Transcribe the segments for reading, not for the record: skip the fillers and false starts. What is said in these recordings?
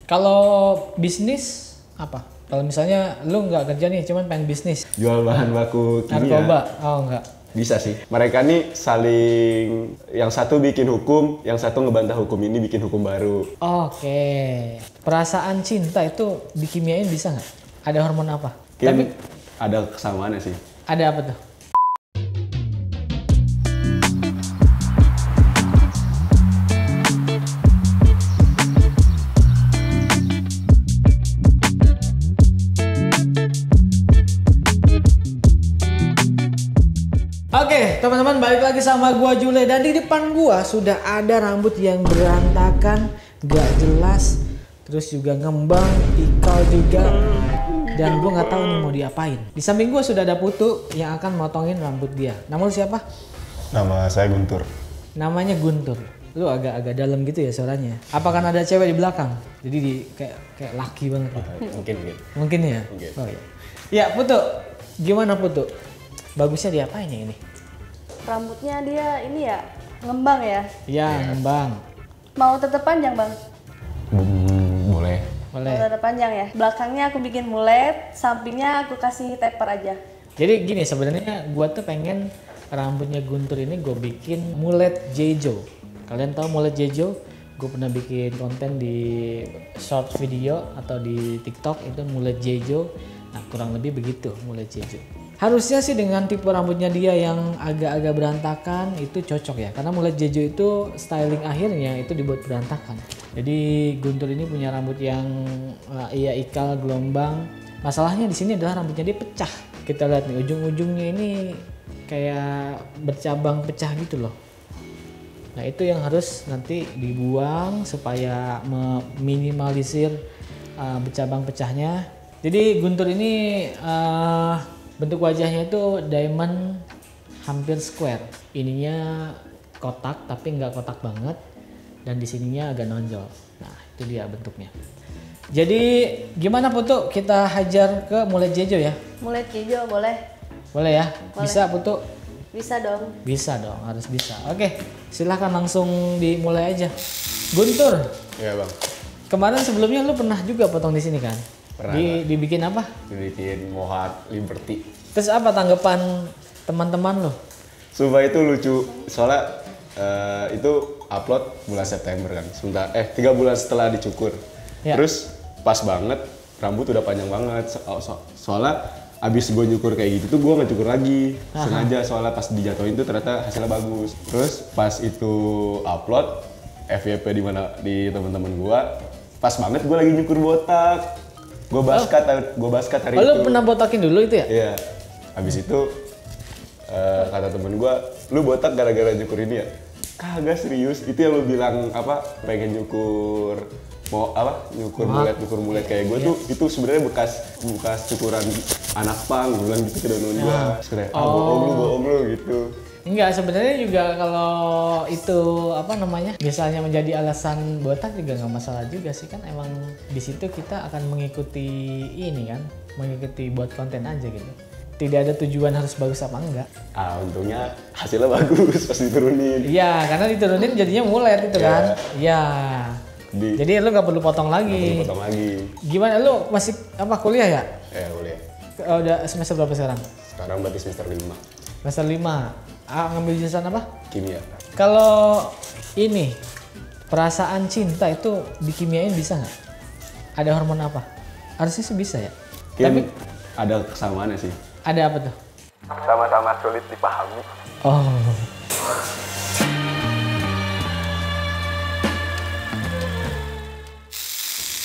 Kalau bisnis apa? Kalau misalnya lu nggak kerja nih, cuman pengen bisnis. Jual bahan baku kimia. Narkoba? Oh enggak. Bisa sih. Mereka nih saling, yang satu bikin hukum, yang satu ngebantah hukum ini bikin hukum baru. Oke. Perasaan cinta itu dikimiain bisa nggak? Ada hormon apa? Mungkin Tapi ada kesamaannya sih. ada apa tuh? Oke, teman-teman, balik lagi sama gua Jule, dan di depan gua sudah ada rambut yang berantakan, gak jelas, terus juga ngembang, ikal juga, dan gua nggak tahu nih mau diapain. Di samping gua sudah ada Putu yang akan motongin rambut dia. Nama lu siapa? Nama saya Guntur. Namanya Guntur. Lu agak-agak dalam gitu ya suaranya. Apa kan ada cewek di belakang? Jadi kayak laki banget gitu. Mungkin ya? Mungkin. Oh iya. Ya, Putu. Gimana Putu? Bagusnya diapain ya ini? Rambutnya dia ini ya, ngembang ya. Ya, ngembang. Mau tetap panjang, Bang? Boleh. Mau Boleh. tetap panjang ya. Belakangnya aku bikin mulet, sampingnya aku kasih taper aja. Jadi gini, sebenarnya gua tuh pengen rambutnya Guntur ini gue bikin mulet Jejo. Kalian tahu mulet Jejo? Gue pernah bikin konten di short video atau di TikTok, itu mulet Jejo. Nah, kurang lebih begitu mulet Jejo. Harusnya sih dengan tipe rambutnya dia yang agak-agak berantakan itu cocok ya, karena mulet Jejo itu styling akhirnya itu dibuat berantakan. Jadi Guntur ini punya rambut yang iya ikal, gelombang. Masalahnya di sini adalah rambutnya dia pecah. Kita lihat nih ujung-ujungnya ini kayak bercabang pecah gitu loh. Nah, itu yang harus nanti dibuang supaya meminimalisir bercabang pecahnya. Jadi Guntur ini bentuk wajahnya itu diamond hampir square. Ininya kotak tapi nggak kotak banget, dan di sininya agak nonjol. Nah, itu dia bentuknya. Jadi gimana Putu? Kita hajar ke mulet Jejo ya? Mulet Jejo boleh? Boleh ya? Boleh. Bisa Putu? Bisa dong. Bisa dong, harus bisa. Oke, silahkan langsung dimulai aja. Guntur, Iya bang. kemarin sebelumnya lu pernah juga potong di sini kan? Pernah. Dibikin apa? Dibikin Mohawk Liberty. Terus apa tanggapan teman-teman lo? Sumpah itu lucu. Soalnya itu upload bulan September kan. 3 bulan setelah dicukur. Ya. Terus pas banget, rambut udah panjang banget. Soalnya abis gue nyukur kayak gitu tuh gue nggak cukur lagi. Sengaja, soalnya pas dijatuhin tuh ternyata hasilnya bagus. Terus pas itu upload FYP di teman-teman gue, pas banget gue lagi nyukur botak. Gue basket hari itu. Lu pernah botakin dulu itu ya? Iya. Habis itu kata temen gue, lu botak gara-gara nyukur ini ya? Kagak, serius. Itu yang lu bilang apa? Pengen nyukur nyukur mulet kayak gue tuh, itu sebenarnya bekas cukuran anak pang. Gue bilang gitu ke donon gue. Terus bohong lu gitu. Enggak, sebenarnya juga kalau itu misalnya menjadi alasan botak juga nggak masalah juga sih, kan emang di situ kita akan mengikuti mengikuti buat konten aja gitu. Tidak ada tujuan harus bagus apa enggak. Untungnya hasilnya bagus pas diturunin. Iya, karena diturunin jadinya mulet itu kan. Iya. Jadi lu nggak perlu potong lagi. Potong lagi. Gimana, lu masih kuliah ya? Boleh. Udah semester berapa sekarang? Sekarang berarti semester 5. Semester 5. Ngambil jurusan apa? Kimia. Kalau ini perasaan cinta itu dikimiain bisa nggak? Ada hormon apa? Harusnya sih bisa ya. Tapi ada kesamaannya sih. ada apa tuh? Sama-sama sulit dipahami. Oh.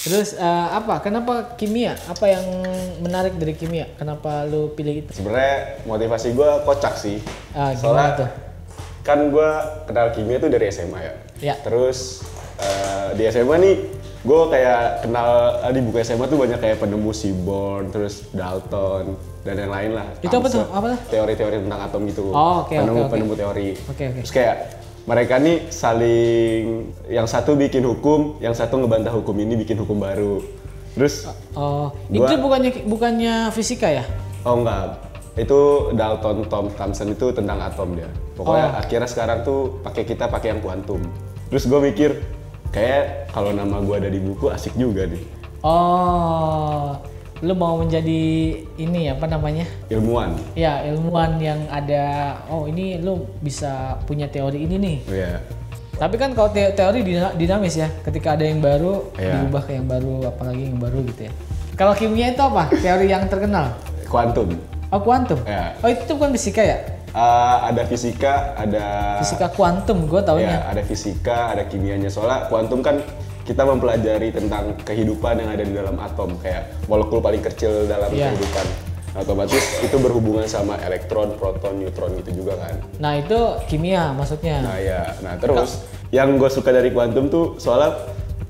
Terus kenapa kimia? Apa yang menarik dari kimia? Kenapa lu pilih itu? Sebenarnya motivasi gue kocak sih. Gimana Soalnya tuh? kan gue kenal kimia tuh dari SMA ya. Ya. Terus di SMA nih gue kayak kenal di buku SMA tuh banyak kayak penemu Seaborn, terus Dalton dan yang lain lah. Itu apa tuh? Apa tuh? Teori-teori tentang atom gitu. Oh, oke. Penemu teori. Oke. Terus kayak mereka nih saling, yang satu bikin hukum, yang satu ngebantah hukum ini bikin hukum baru. Terus itu bukannya fisika ya? Oh enggak. Itu Dalton Thomson itu tentang atom dia. Pokoknya akhirnya sekarang tuh kita pakai yang kuantum. Terus gue mikir, kayak kalau nama gue ada di buku asik juga nih. Oh, lu mau menjadi ini apa namanya? Ilmuwan. Ya, ilmuwan yang ada, oh ini lu bisa punya teori ini nih. Iya. Tapi kan kalau teori dinamis ya, ketika ada yang baru Iya. diubah ke yang baru, apalagi yang baru gitu ya. Kalau kimia itu apa? Teori yang terkenal? Kuantum. Oh, kuantum. Ya. Oh, itu bukan fisika ya? Ada fisika, ada Fisika kuantum, gue taunya. ya, ada fisika, ada kimianya. Soalnya kuantum kan kita mempelajari tentang kehidupan yang ada di dalam atom, kayak molekul paling kecil dalam Iya. kehidupan. Otomatis itu berhubungan sama elektron, proton, neutron gitu juga kan. Nah, itu kimia maksudnya. Nah ya, nah terus yang gue suka dari kuantum tuh soalnya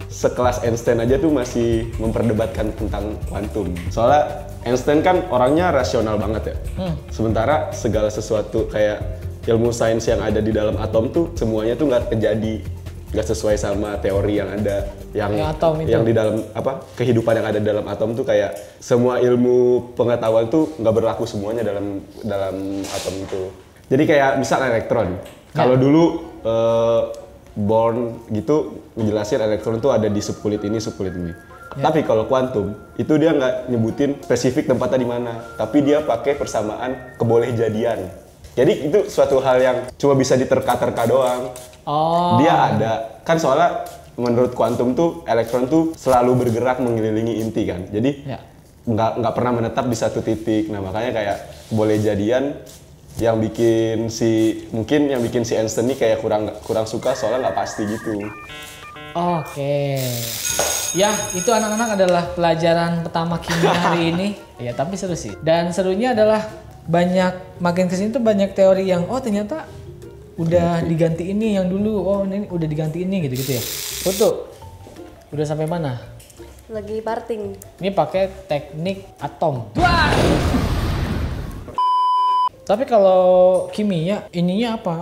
sekelas Einstein aja tuh masih memperdebatkan tentang kuantum. Soalnya Einstein kan orangnya rasional banget ya. Sementara segala sesuatu kayak ilmu sains yang ada di dalam atom tuh semuanya tuh nggak terjadi, nggak sesuai sama teori yang ada, yang atom itu. yang di dalam apa kehidupan yang ada dalam atom tuh kayak semua ilmu pengetahuan tuh nggak berlaku semuanya dalam atom itu. Jadi kayak misal elektron, kalau dulu Born gitu ngejelasin elektron tuh ada di subkulit ini. Tapi kalau kuantum itu dia nggak nyebutin spesifik tempatnya di mana, tapi dia pakai persamaan kebolehjadian. Jadi itu suatu hal yang cuma bisa diterka-terka doang. Oh. Dia ada kan soalnya menurut kuantum tuh elektron tuh selalu bergerak mengelilingi inti kan. Jadi Ya. nggak pernah menetap di satu titik. Nah makanya kayak kebolehjadian yang bikin si Einstein ini kayak kurang suka soalnya nggak pasti gitu. Oke. Ya, itu anak-anak adalah pelajaran pertama kimia hari ini. Ya, tapi seru sih. Dan serunya adalah makin kesini tuh banyak teori yang ternyata udah diganti ini yang dulu. Oh, ini udah diganti ini gitu-gitu ya. Betul. Udah sampai mana? Lagi parting. Ini pakai teknik atom. Tapi kalau kimia ininya apa?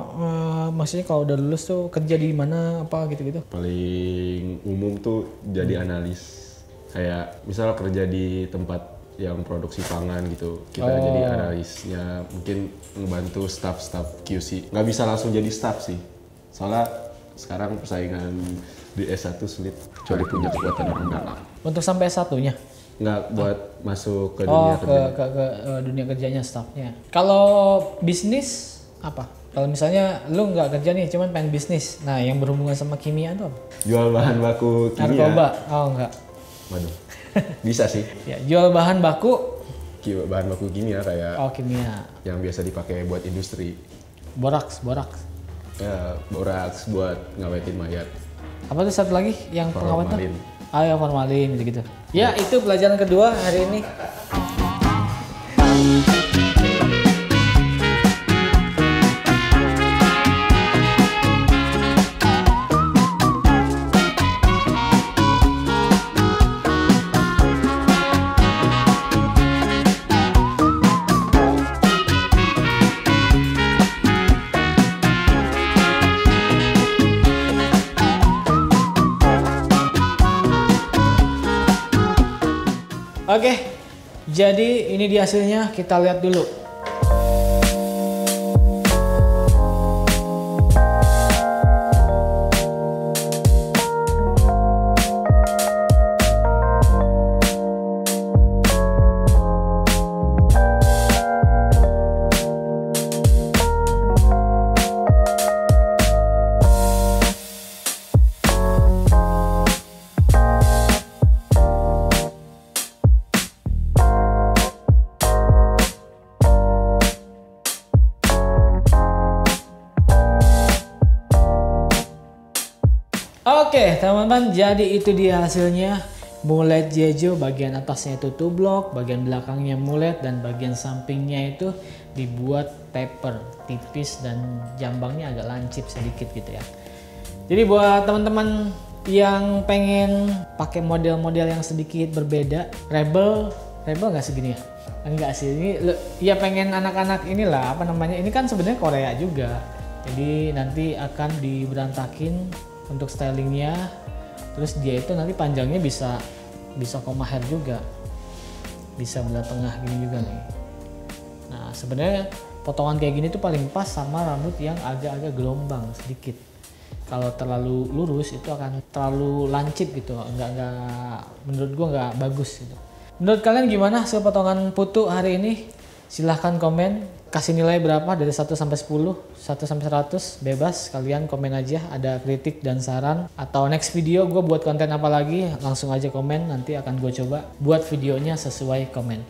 Maksudnya kalau udah lulus tuh kerja di mana apa gitu-gitu? Paling umum tuh jadi analis. Kayak misal kerja di tempat yang produksi pangan gitu, kita jadi analisnya, mungkin ngebantu staff QC. Nggak bisa langsung jadi staff sih, soalnya sekarang persaingan di S1 sulit, kecuali punya kekuatan yang mendalam. Untuk sampai satunya? Nggak buat masuk ke dunia kerja. ke dunia kerjanya staffnya. Kalau bisnis apa? Kalau misalnya lu nggak kerja nih, cuman pengen bisnis. Nah, yang berhubungan sama kimia itu apa? Jual bahan baku kimia. Narkoba? Oh, enggak. Waduh, bisa sih. Ya, jual bahan baku. Bahan baku kimia kayak Oh, kimia. yang biasa dipakai buat industri. Boraks. Ya, boraks buat ngawetin mayat. Apa tuh satu lagi yang pengawet tuh? Formalin. Ah ya, formalin gitu-gitu. Ya, itu pelajaran kedua hari ini. Oke, jadi ini dia hasilnya, kita lihat dulu. Oke teman-teman, jadi itu dia hasilnya mulet Jejo. Bagian atasnya itu tublok, bagian belakangnya mulet, dan bagian sampingnya itu dibuat taper tipis dan jambangnya agak lancip sedikit gitu ya. Jadi buat teman-teman yang pengen pakai model-model yang sedikit berbeda, rebel nggak segini ya? Enggak sih, ini ya pengen anak-anak inilah apa namanya, ini kan sebenarnya Korea juga, jadi nanti akan diberantakin untuk stylingnya, terus dia itu nanti panjangnya bisa koma hair juga, bisa belah tengah gini juga nih. Nah sebenarnya potongan kayak gini tuh paling pas sama rambut yang agak-agak gelombang sedikit, kalau terlalu lurus itu akan terlalu lancip gitu, nggak menurut gua nggak bagus gitu. Menurut kalian gimana hasil potongan putu hari ini? Silahkan komen, kasih nilai berapa dari 1 sampai 10, 1 sampai 100, bebas kalian komen aja, ada kritik dan saran atau next video gue buat konten apa lagi, langsung aja komen, nanti akan gue coba buat videonya sesuai komen.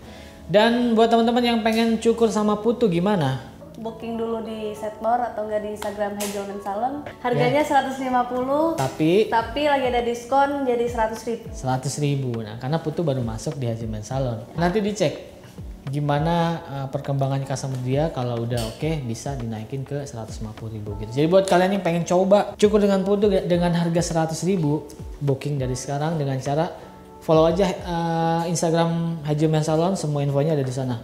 Dan buat teman-teman yang pengen cukur sama putu gimana? Booking dulu di Setmore atau enggak di Instagram Hajjo Men Salon. Harganya 150. Tapi lagi ada diskon jadi 100.000. 100.000. Nah, karena putu baru masuk di Hajjo Men Salon. Nanti dicek gimana perkembangan customer dia, kalau udah oke bisa dinaikin ke 150.000 gitu. Jadi buat kalian yang pengen coba cukur dengan putu dengan harga 100.000, booking dari sekarang dengan cara follow aja Instagram Hajjo Men Salon, semua infonya ada di sana.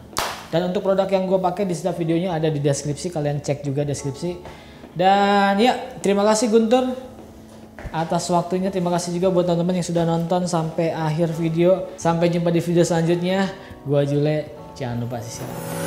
Dan untuk produk yang gue pakai di setiap videonya ada di deskripsi, kalian cek juga deskripsi. Dan ya, terima kasih Guntur atas waktunya. Terima kasih juga buat teman-teman yang sudah nonton sampai akhir video. Sampai jumpa di video selanjutnya. Gua Jule, jangan lupa subscribe.